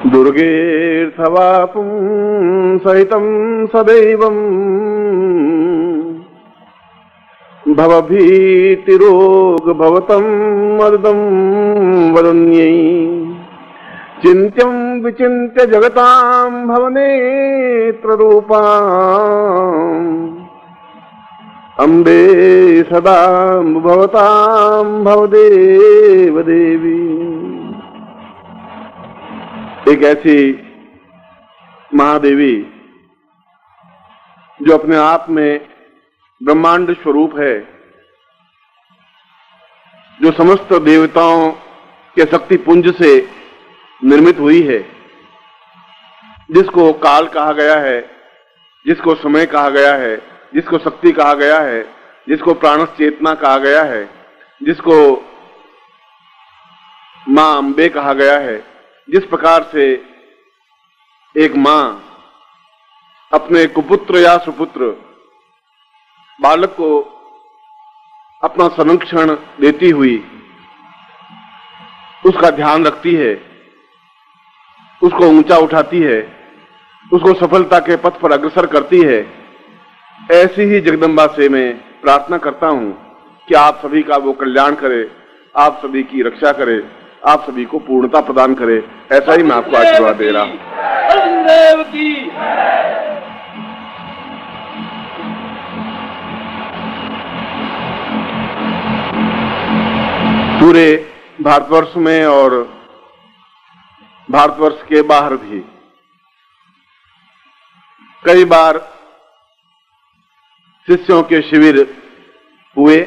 दुर्गेऽर्थवापुं सहितं सदैवं भवभीतिरोगभवतं मर्दं वदन्यै चिन्त्यं विचिन्त्य जगतां भवनेत्ररूपाम् अम्बे सदा भवतां भवदेव देवी। एक ऐसी महादेवी जो अपने आप में ब्रह्मांड स्वरूप है, जो समस्त देवताओं के शक्ति पुंज से निर्मित हुई है, जिसको काल कहा गया है, जिसको समय कहा गया है, जिसको शक्ति कहा गया है, जिसको प्राणस चेतना कहा गया है, जिसको मां अम्बे कहा गया है। जिस प्रकार से एक मां अपने कुपुत्र या सुपुत्र बालक को अपना संरक्षण देती हुई उसका ध्यान रखती है, उसको ऊंचा उठाती है, उसको सफलता के पथ पर अग्रसर करती है, ऐसी ही जगदम्बा से मैं प्रार्थना करता हूं कि आप सभी का वो कल्याण करे, आप सभी की रक्षा करे, आप सभी को पूर्णता प्रदान करे। ऐसा ही मैं आपको आशीर्वाद दे रहा हूं। पूरे भारतवर्ष में और भारतवर्ष के बाहर भी कई बार शिष्यों के शिविर हुए,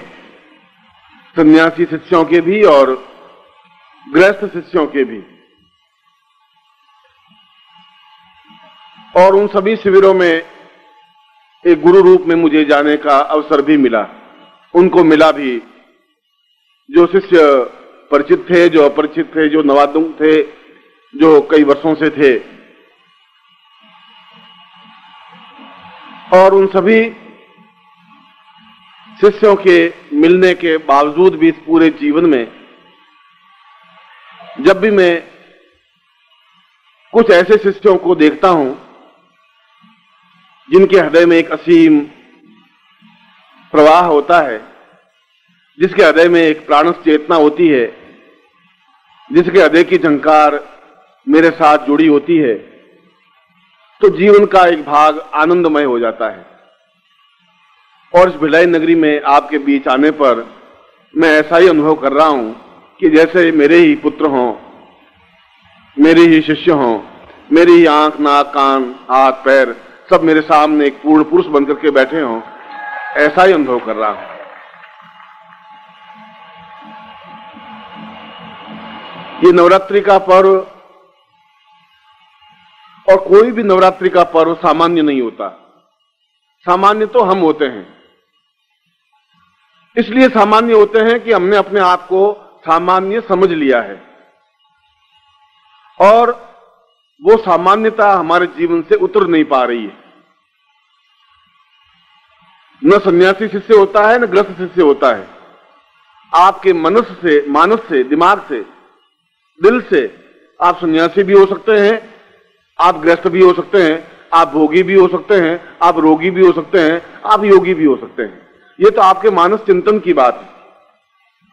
सन्यासी शिष्यों के भी और गृहस्थ शिष्यों के भी, और उन सभी शिविरों में एक गुरु रूप में मुझे जाने का अवसर भी मिला। उनको मिला भी जो शिष्य परिचित थे, जो अपरिचित थे, जो नवागत थे, जो कई वर्षों से थे, और उन सभी शिष्यों के मिलने के बावजूद भी इस पूरे जीवन में जब भी मैं कुछ ऐसे शिष्यों को देखता हूं जिनके हृदय में एक असीम प्रवाह होता है, जिसके हृदय में एक प्राणस चेतना होती है, जिसके हृदय की झंकार मेरे साथ जुड़ी होती है, तो जीवन का एक भाग आनंदमय हो जाता है। और इस भिलाई नगरी में आपके बीच आने पर मैं ऐसा ही अनुभव कर रहा हूं कि जैसे मेरे ही पुत्र हों, मेरे ही शिष्य हों, मेरी ही आंख, नाक, कान, हाथ, पैर सब मेरे सामने एक पूर्ण पुरुष बनकर के बैठे हों, ऐसा ही अनुभव कर रहा हूं। ये नवरात्रि का पर्व, और कोई भी नवरात्रि का पर्व सामान्य नहीं होता। सामान्य तो हम होते हैं, इसलिए सामान्य होते हैं कि हमने अपने आप को सामान्य समझ लिया है, और वो सामान्यता हमारे जीवन से उतर नहीं पा रही है। न सन्यासी शिष्य होता है, न गृहस्थ शिष्य होता है। आपके मानस से, दिमाग से, दिल से आप सन्यासी भी हो सकते हैं, आप गृहस्थ भी हो सकते हैं, आप भोगी भी हो सकते हैं, आप रोगी भी हो सकते हैं, आप योगी भी हो सकते हैं। ये तो आपके मानस चिंतन की बात है,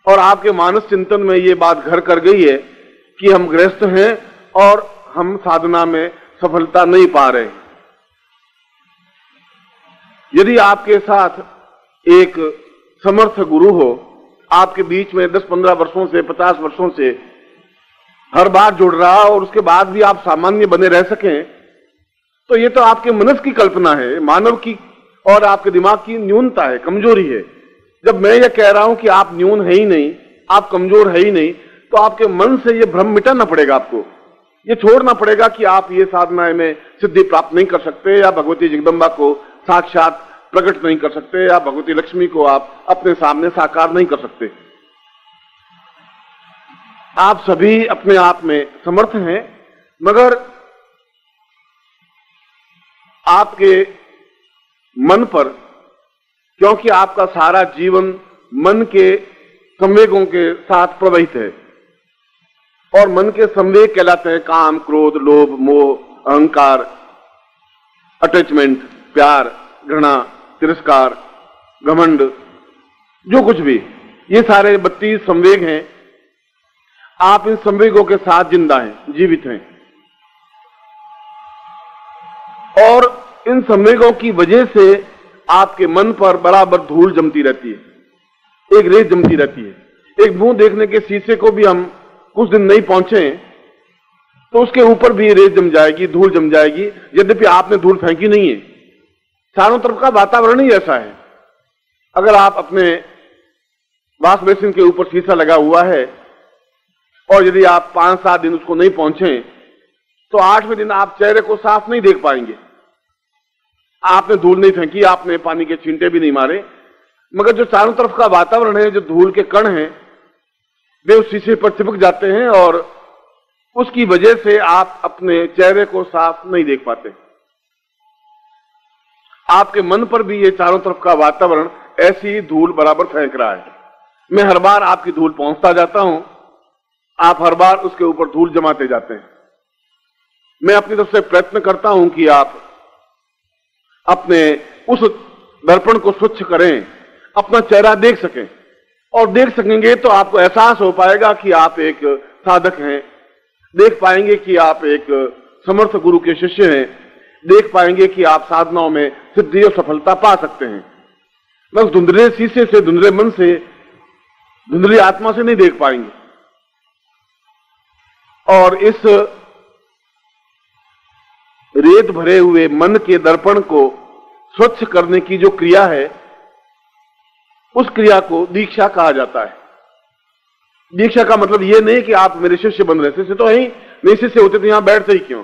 और आपके मानस चिंतन में ये बात घर कर गई है कि हम गृहस्थ हैं और हम साधना में सफलता नहीं पा रहे। यदि आपके साथ एक समर्थ गुरु हो, आपके बीच में 10-15 वर्षों से, 50 वर्षों से हर बार जुड़ रहा, और उसके बाद भी आप सामान्य बने रह सकें, तो ये तो आपके मनस की कल्पना है, मानव की और आपके दिमाग की न्यूनता है, कमजोरी है। जब मैं ये कह रहा हूं कि आप न्यून है ही नहीं, आप कमजोर है ही नहीं, तो आपके मन से ये भ्रम मिटाना पड़ेगा। आपको ये छोड़ना पड़ेगा कि आप ये साधना में सिद्धि प्राप्त नहीं कर सकते, या भगवती जगदम्बा को साक्षात प्रकट नहीं कर सकते, या भगवती लक्ष्मी को आप अपने सामने साकार नहीं कर सकते। आप सभी अपने आप में समर्थ हैं, मगर आपके मन पर, क्योंकि आपका सारा जीवन मन के संवेगों के साथ प्रवाहित है, और मन के संवेग कहलाते हैं काम, क्रोध, लोभ, मोह, अहंकार, अटैचमेंट, प्यार, घृणा, तिरस्कार, घमंड, जो कुछ भी, ये सारे 32 संवेग हैं। आप इन संवेगों के साथ जिंदा हैं, जीवित हैं, और इन संवेगों की वजह से आपके मन पर बराबर धूल जमती रहती है, एक रेत जमती रहती है। एक मुंह देखने के शीशे को भी हम कुछ दिन नहीं पहुंचे तो उसके ऊपर भी रेत जम जाएगी, धूल जम जाएगी, यद्यपि आपने धूल फेंकी नहीं है। चारों तरफ का वातावरण ही ऐसा है। अगर आप अपने वॉश बेसिन के ऊपर शीशा लगा हुआ है और यदि आप 5-7 दिन उसको नहीं पहुंचे तो 8वें दिन आप चेहरे को साफ नहीं देख पाएंगे। आपने धूल नहीं फेंकी, आपने पानी के छींटे भी नहीं मारे, मगर जो चारों तरफ का वातावरण है, जो धूल के कण हैं, वे उस शीशे पर चिपक जाते हैं और उसकी वजह से आप अपने चेहरे को साफ नहीं देख पाते। आपके मन पर भी ये चारों तरफ का वातावरण ऐसी ही धूल बराबर फेंक रहा है। मैं हर बार आपकी धूल पहुंचता जाता हूं, आप हर बार उसके ऊपर धूल जमाते जाते हैं। मैं अपनी तरफ से प्रयत्न करता हूं कि आप अपने उस दर्पण को स्वच्छ करें, अपना चेहरा देख सकें, और देख सकेंगे तो आपको एहसास हो पाएगा कि आप एक साधक हैं, देख पाएंगे कि आप एक समर्थ गुरु के शिष्य हैं, देख पाएंगे कि आप साधनाओं में सिद्धि और सफलता पा सकते हैं। बस धुंधले शीशे से, धुंधले मन से, धुंधली आत्मा से नहीं देख पाएंगे। और इस रेत भरे हुए मन के दर्पण को स्वच्छ करने की जो क्रिया है, उस क्रिया को दीक्षा कहा जाता है। दीक्षा का मतलब यह नहीं कि आप मेरे शिष्य बन रहे, शिष्य तो है ही नहीं, शिष्य होते तो यहां बैठते ही क्यों।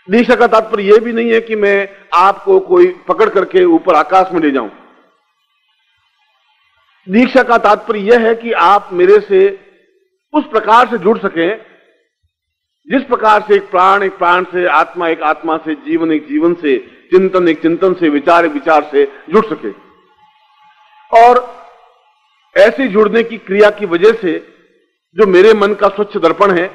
दीक्षा का तात्पर्य यह भी नहीं है कि मैं आपको कोई पकड़ करके ऊपर आकाश में ले जाऊं। दीक्षा का तात्पर्य यह है कि आप मेरे से उस प्रकार से जुड़ सकें जिस प्रकार से एक प्राण से, आत्मा एक आत्मा से, जीवन एक जीवन से, चिंतन एक चिंतन से, विचार एक विचार से जुड़ सके। और ऐसे जुड़ने की क्रिया की वजह से जो मेरे मन का स्वच्छ दर्पण है,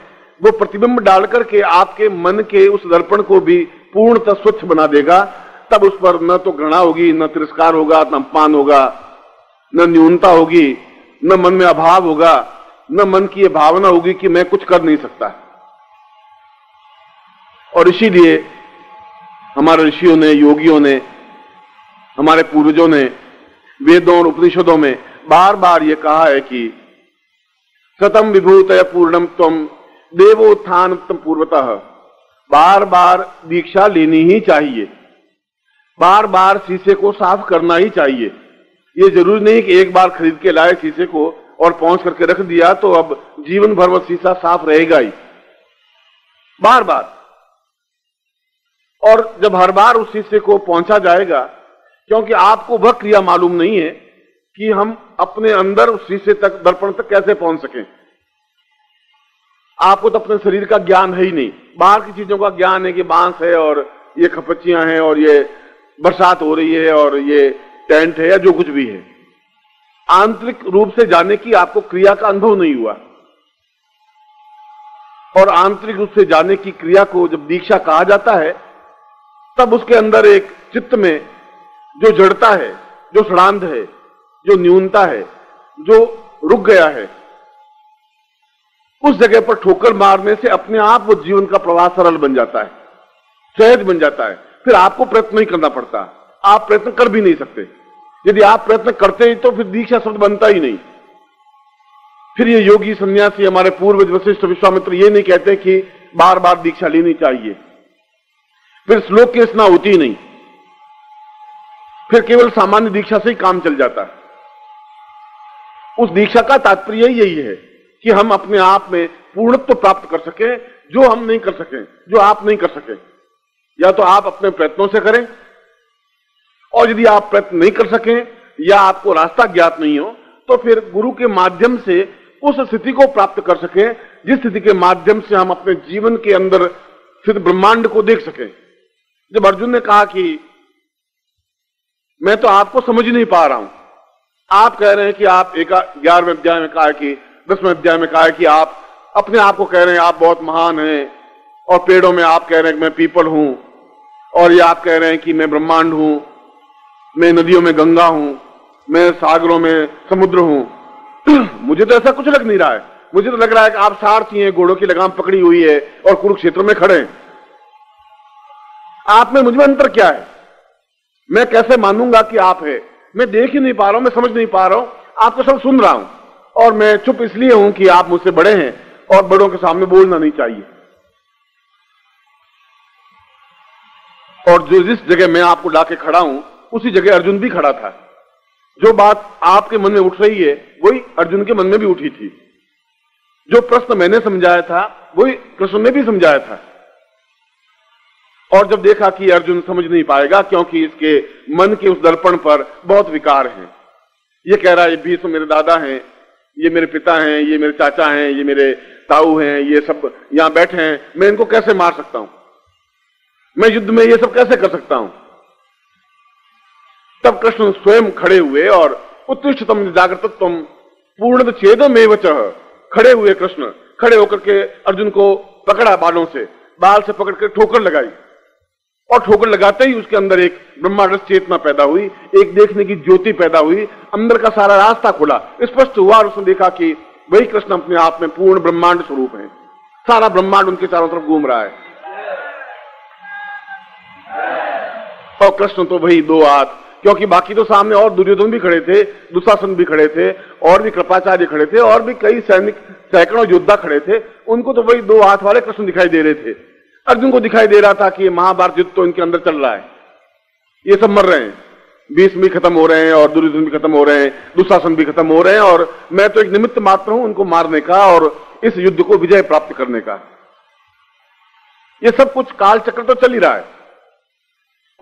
वो प्रतिबिंब डाल करके आपके मन के उस दर्पण को भी पूर्णतः स्वच्छ बना देगा। तब उस पर न तो घृणा होगी, न तिरस्कार होगा, न अपमान होगा, न न्यूनता होगी, न मन में अभाव होगा, न मन की यह भावना होगी कि मैं कुछ कर नहीं सकता। और इसीलिए हमारे ऋषियों ने, योगियों ने, हमारे पूर्वजों ने वेदों और उपनिषदों में बार बार ये कहा है कि सतम विभूतय पूर्णम त्वम देवोत्थान पूर्वतः। बार बार दीक्षा लेनी ही चाहिए, बार बार शीशे को साफ करना ही चाहिए। ये जरूरी नहीं कि एक बार खरीद के लाए शीशे को और पहुंच करके रख दिया तो अब जीवन भर वो शीशा साफ रहेगा ही। बार बार, और जब हर बार उस शीशे को पहुंचा जाएगा, क्योंकि आपको वह क्रिया मालूम नहीं है कि हम अपने अंदर उस शीशे तक, दर्पण तक कैसे पहुंच सकें। आपको तो अपने शरीर का ज्ञान है ही नहीं, बाहर की चीजों का ज्ञान है कि बांस है और ये खपच्चियां हैं और ये बरसात हो रही है और ये टेंट है या जो कुछ भी है। आंतरिक रूप से जाने की आपको क्रिया का अनुभव नहीं हुआ। और आंतरिक रूप से जाने की क्रिया को जब दीक्षा कहा जाता है, तब उसके अंदर एक चित्त में जो जड़ता है, जो सड़ांध है, जो न्यूनता है, जो रुक गया है, उस जगह पर ठोकर मारने से अपने आप वो जीवन का प्रवाह सरल बन जाता है, सहज बन जाता है। फिर आपको प्रयत्न नहीं करना पड़ता, आप प्रयत्न कर भी नहीं सकते। यदि आप प्रयत्न करते ही तो फिर दीक्षा शब्द बनता ही नहीं। फिर ये योगी सन्यासी, हमारे पूर्वज वशिष्ठ विश्वामित्र ये नहीं कहते कि बार बार दीक्षा लेनी चाहिए। फिर श्लोक की रचना होती ही नहीं, फिर केवल सामान्य दीक्षा से ही काम चल जाता है। उस दीक्षा का तात्पर्य यही है कि हम अपने आप में पूर्णत्व प्राप्त कर सकें, जो हम नहीं कर सकें, जो आप नहीं कर सकें। या तो आप अपने प्रयत्नों से करें, और यदि आप प्रयत्न नहीं कर सकें या आपको रास्ता ज्ञात नहीं हो, तो फिर गुरु के माध्यम से उस स्थिति को प्राप्त कर सकें जिस स्थिति के माध्यम से हम अपने जीवन के अंदर स्थित ब्रह्मांड को देख सकें। जब अर्जुन ने कहा कि मैं तो आपको समझ नहीं पा रहा हूं, आप कह रहे हैं कि आप 11वें अध्याय में कहा है कि 10वें अध्याय में कहा है कि आप अपने आप को कह रहे हैं आप बहुत महान हैं, और पेड़ों में आप कह रहे हैं कि मैं पीपल हूं, और ये आप कह रहे हैं कि मैं ब्रह्मांड हूं, मैं नदियों में गंगा हूं, मैं सागरों में समुद्र हूं। मुझे तो ऐसा कुछ लग नहीं रहा है। मुझे तो लग रहा है कि आप सारथी हैं, घोड़ों की लगाम पकड़ी हुई है और कुरुक्षेत्र में खड़े हैं। आप में मुझ में अंतर क्या है? मैं कैसे मानूंगा कि आप है? मैं देख ही नहीं पा रहा हूं, मैं समझ नहीं पा रहा हूं, आपको सब सुन रहा हूं, और मैं चुप इसलिए हूं कि आप मुझसे बड़े हैं और बड़ों के सामने बोलना नहीं चाहिए। और जो जिस जगह मैं आपको लाके खड़ा हूं उसी जगह अर्जुन भी खड़ा था। जो बात आपके मन में उठ रही है वही अर्जुन के मन में भी उठी थी। जो प्रश्न मैंने समझाया था वही कृष्ण ने भी समझाया था। और जब देखा कि अर्जुन समझ नहीं पाएगा क्योंकि इसके मन के उस दर्पण पर बहुत विकार हैं, ये कह रहा है ये भीष्म मेरे दादा हैं, ये मेरे पिता हैं, ये मेरे चाचा हैं, ये मेरे ताऊ हैं, ये सब यहां बैठे हैं, मैं इनको कैसे मार सकता हूं, मैं युद्ध में ये सब कैसे कर सकता हूं। तब कृष्ण स्वयं खड़े हुए और उत्तिष्ठतम जागृतत्वम पूर्ण छेदमेव चः, खड़े हुए कृष्ण खड़े होकर के अर्जुन को पकड़ा, बालों से बाल से पकड़ कर ठोकर लगाई, और ठोकर लगाते ही उसके अंदर एक ब्रह्मांड चेतना पैदा हुई, एक देखने की ज्योति पैदा हुई, अंदर का सारा रास्ता खुला, स्पष्ट हुआ, और उसने देखा कि वही कृष्ण अपने आप में पूर्ण ब्रह्मांड स्वरूप है। सारा ब्रह्मांड उनके चारों तरफ घूम रहा है, और कृष्ण तो वही दो हाथ, क्योंकि बाकी तो सामने और दुर्योधन भी खड़े थे, दुशासन भी खड़े थे, और भी कृपाचार्य खड़े थे, और भी कई सैनिक सैकड़ों योद्धा खड़े थे, उनको तो वही दो हाथ वाले कृष्ण दिखाई दे रहे थे। अर्जुन को दिखाई दे रहा था कि महाभारत युद्ध तो इनके अंदर चल रहा है, ये सब मर रहे हैं, भीष्म भी खत्म हो रहे हैं और दुर्योधन भी खत्म हो रहे हैं, दुशासन भी खत्म हो रहे हैं, और मैं तो एक निमित्त मात्र हूं उनको मारने का और इस युद्ध को विजय प्राप्त करने का। ये सब कुछ काल चक्र तो चल ही रहा है।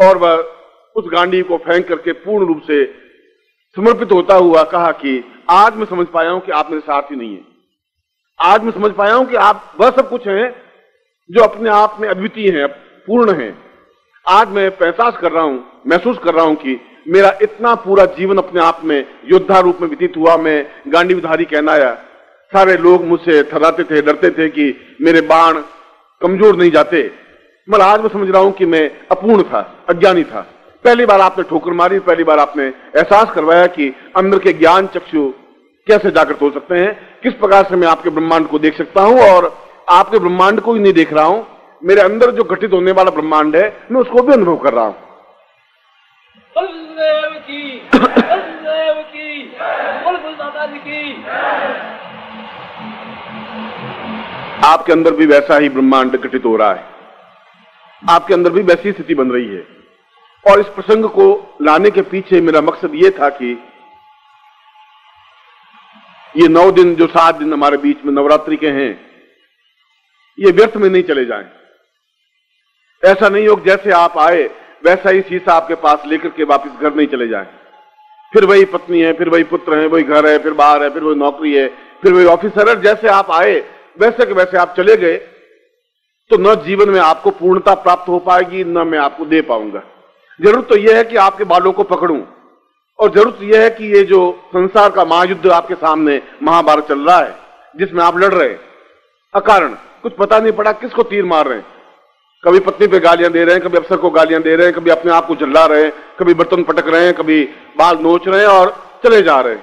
और वह उस गांडी को फेंक करके पूर्ण रूप से समर्पित होता हुआ कहा कि आज मैं समझ पाया हूं कि आप मेरे साथ ही नहीं है। आज मैं समझ पाया हूं कि आप वह सब कुछ हैं जो अपने आप में अद्वितीय हैं, पूर्ण हैं। आज मैं एहसास कर रहा हूं, महसूस कर रहा हूं कि मेरा इतना पूरा जीवन अपने आप में योद्धा रूप में व्यतीत हुआ। मैं गांडीवधारी कहनाया, सारे लोग मुझसे थर्राते थे, डरते थे कि मेरे बाण कमजोर नहीं जाते, मगर आज मैं समझ रहा हूं कि मैं अपूर्ण था, अज्ञानी था। पहली बार आपने ठोकर मारी, पहली बार आपने एहसास करवाया कि अंदर के ज्ञान चक्षु कैसे जागृत हो सकते हैं, किस प्रकार से मैं आपके ब्रह्मांड को देख सकता हूं, और आपके ब्रह्मांड को ही नहीं देख रहा हूं, मेरे अंदर जो घटित होने वाला ब्रह्मांड है मैं उसको भी अनुभव कर रहा हूं। आपके अंदर भी वैसा ही ब्रह्मांड घटित हो रहा है, आपके अंदर भी वैसी स्थिति बन रही है। और इस प्रसंग को लाने के पीछे मेरा मकसद यह था कि ये 9 दिन जो 7 दिन हमारे बीच में नवरात्रि के हैं, ये व्यर्थ में नहीं चले जाएं। ऐसा नहीं हो जैसे आप आए वैसा ही शीशा आपके पास लेकर के वापस घर नहीं चले जाएं। फिर वही पत्नी है, फिर वही पुत्र है, वही घर है, फिर बाहर है, फिर वही नौकरी है, फिर वही ऑफिसर है। जैसे आप आए वैसे के वैसे आप चले गए तो न जीवन में आपको पूर्णता प्राप्त हो पाएगी, न मैं आपको दे पाऊंगा। जरूरत तो यह है कि आपके बालों को पकड़ूं, और जरूरत यह है कि ये जो संसार का महायुद्ध आपके सामने महाभारत चल रहा है, जिसमें आप लड़ रहे हैं अकारण, कुछ पता नहीं पड़ा किसको तीर मार रहे हैं, कभी पत्नी पे गालियां दे रहे हैं, कभी अफसर को गालियां दे रहे हैं, कभी अपने आप को जला रहे हैं, कभी बर्तन पटक रहे हैं, कभी बाल नोच रहे हैं और चले जा रहे हैं।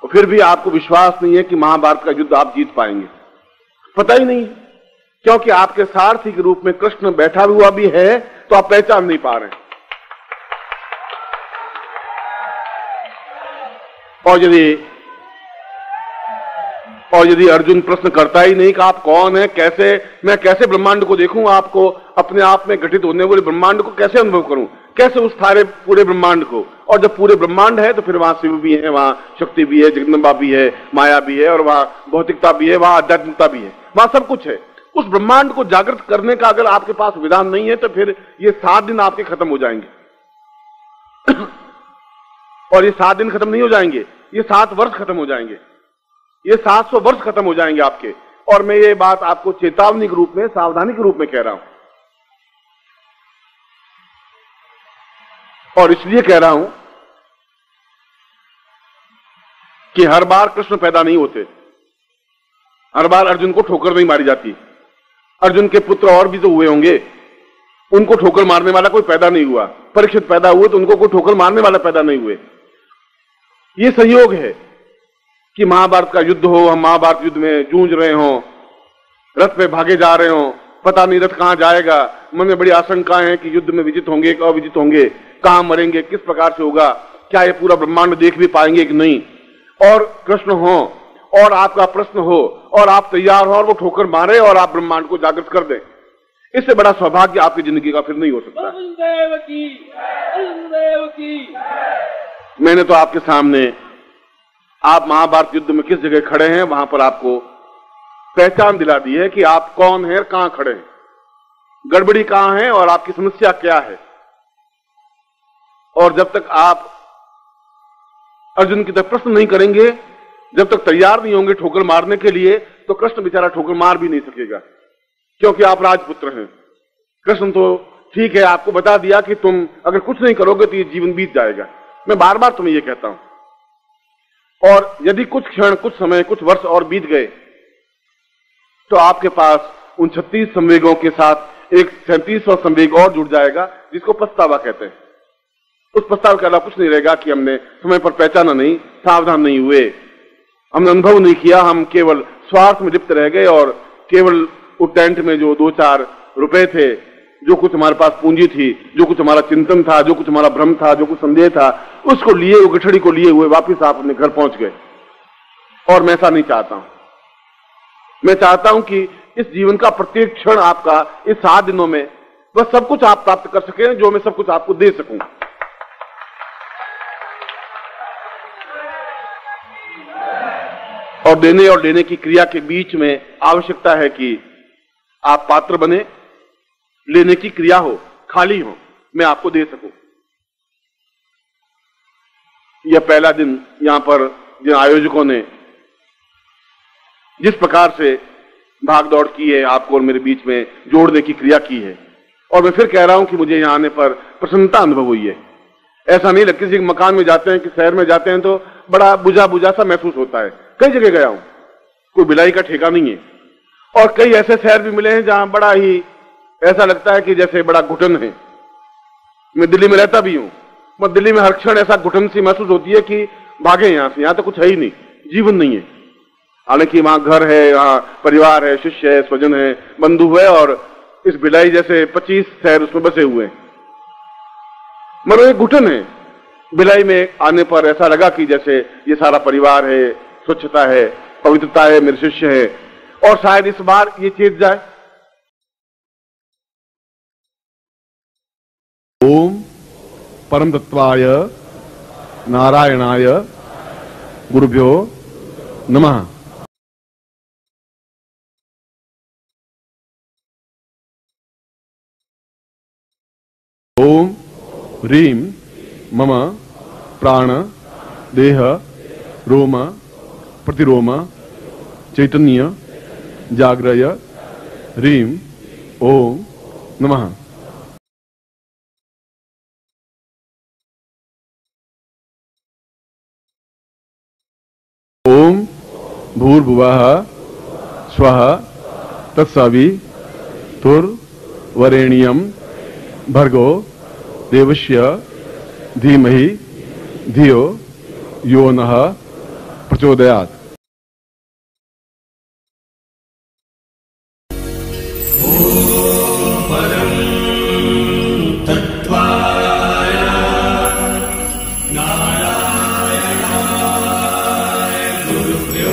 और फिर भी आपको विश्वास नहीं है कि महाभारत का युद्ध आप जीत पाएंगे। पता ही नहीं, क्योंकि आपके सारथी के रूप में कृष्ण बैठा हुआ भी है तो आप पहचान नहीं पा रहे। और यदि अर्जुन प्रश्न करता ही नहीं कि आप कौन है, कैसे मैं कैसे ब्रह्मांड को देखूं, आपको अपने आप में घटित होने वाले ब्रह्मांड को कैसे अनुभव करूं, कैसे उस सारे पूरे ब्रह्मांड को। और जब पूरे ब्रह्मांड है तो फिर वहां शिव भी है, वहां शक्ति भी है, जगदम्बा भी है, माया भी है, और वहां भौतिकता भी है, वहां आध्यात्मिकता भी है, वहां सब कुछ है। उस ब्रह्मांड को जागृत करने का अगर आपके पास विधान नहीं है तो फिर ये 7 दिन आपके खत्म हो जाएंगे। और ये 7 दिन खत्म नहीं हो जाएंगे, ये 7 वर्ष खत्म हो जाएंगे, ये 700 वर्ष खत्म हो जाएंगे आपके। और मैं ये बात आपको चेतावनी के रूप में, सावधानी के रूप में कह रहा हूं। और इसलिए कह रहा हूं कि हर बार कृष्ण पैदा नहीं होते, हर बार अर्जुन को ठोकर नहीं मारी जाती। अर्जुन के पुत्र और भी तो हुए होंगे, उनको ठोकर मारने वाला कोई पैदा नहीं हुआ। परीक्षित पैदा हुए तो उनको कोई ठोकर मारने वाला पैदा नहीं हुए। ये संयोग है कि महाभारत का युद्ध हो, हम महाभारत युद्ध में जूझ रहे हों, रथ पे भागे जा रहे हों, पता नहीं रथ कहां जाएगा, मन में बड़ी आशंकाएं हैं कि युद्ध में विजित होंगे कि अविजित होंगे, कहां मरेंगे, किस प्रकार से होगा, क्या ये पूरा ब्रह्मांड देख भी पाएंगे कि नहीं। और कृष्ण हो और आपका प्रश्न हो और आप तैयार हो और वो ठोकर मारे और आप ब्रह्मांड को जागृत कर दें, इससे बड़ा सौभाग्य आपकी जिंदगी का फिर नहीं हो सकता। मैंने तो आपके सामने आप महाभारत युद्ध में किस जगह खड़े हैं वहां पर आपको पहचान दिला दी है कि आप कौन हैं, कहां खड़े हैं, गड़बड़ी कहां है और आपकी समस्या क्या है। और जब तक आप अर्जुन की तरफ प्रश्न नहीं करेंगे, जब तक तैयार नहीं होंगे ठोकर मारने के लिए, तो कृष्ण बेचारा ठोकर मार भी नहीं सकेगा, क्योंकि आप राजपुत्र हैं। कृष्ण तो ठीक है, आपको बता दिया कि तुम अगर कुछ नहीं करोगे तो ये जीवन बीत जाएगा। मैं बार बार तुम्हें ये कहता हूं। और यदि कुछ क्षण, कुछ समय, कुछ वर्ष और बीत गए तो आपके पास उन 36 संवेगों के साथ एक 37वां संवेग और जुड़ जाएगा, जिसको पछतावा कहते हैं। उस पछतावे के अलावा कुछ नहीं रहेगा कि हमने समय पर पहचाना नहीं, सावधान नहीं हुए, हमने अनुभव नहीं किया, हम केवल स्वार्थ में लिप्त रह गए और केवल उस टेंट में जो 2-4 रुपए थे, जो कुछ हमारे पास पूंजी थी, जो कुछ हमारा चिंतन था, जो कुछ हमारा भ्रम था, जो कुछ संदेह था, उसको लिए, वो गठड़ी को लिए हुए वापिस आप अपने घर पहुंच गए। और मैं ऐसा नहीं चाहता हूं। मैं चाहता हूं कि इस जीवन का प्रत्येक क्षण आपका, इस 7 दिनों में बस सब कुछ आप प्राप्त कर सकें जो मैं सब कुछ आपको दे सकूं। और देने की क्रिया के बीच में आवश्यकता है कि आप पात्र बने, लेने की क्रिया हो, खाली हो, मैं आपको दे सकूं। यह पहला दिन यहां पर जिन आयोजकों ने जिस प्रकार से भाग दौड़ की है, आपको और मेरे बीच में जोड़ने की क्रिया की है, और मैं फिर कह रहा हूं कि मुझे यहां आने पर प्रसन्नता अनुभव हुई है। ऐसा नहीं लगता, किसी मकान में जाते हैं, किसी शहर में जाते हैं तो बड़ा बुझा बुझा सा महसूस होता है। कई जगह गया हूं, कोई बिलाई का ठेका नहीं है। और कई ऐसे शहर भी मिले हैं जहां बड़ा ही ऐसा लगता है कि जैसे बड़ा घुटन है। मैं दिल्ली में रहता भी हूं, मैं दिल्ली में हर क्षण ऐसा घुटन सी महसूस होती है कि भागे यहां से, यहां तो कुछ है ही नहीं, जीवन नहीं है। हालांकि वहां घर है, यहाँ परिवार है, शिष्य है, स्वजन है, बंधु है, और इस बिलाई जैसे 25 शहर उसमें बसे हुए हैं। मगर एक घुटन है। बिलाई में आने पर ऐसा लगा कि जैसे ये सारा परिवार है, स्वच्छता है, पवित्रता है, मेरे शिष्य है, और शायद इस बार ये चेत जाए। ओम परम तत्वाय नारायणाय गुरुभ्यो नमः। ओम ह्रीं मम प्राण देह रोम प्रतिरोम चैतन्य जाग्रय ह्रीं ओम नमः। ओम भूर्भुवः स्वः तत्सवितुर्वरेण्यं भर्गो देवस्य धीमहि धियो यो नः प्रचोदयात्। नारायणाय गुरुभ्यो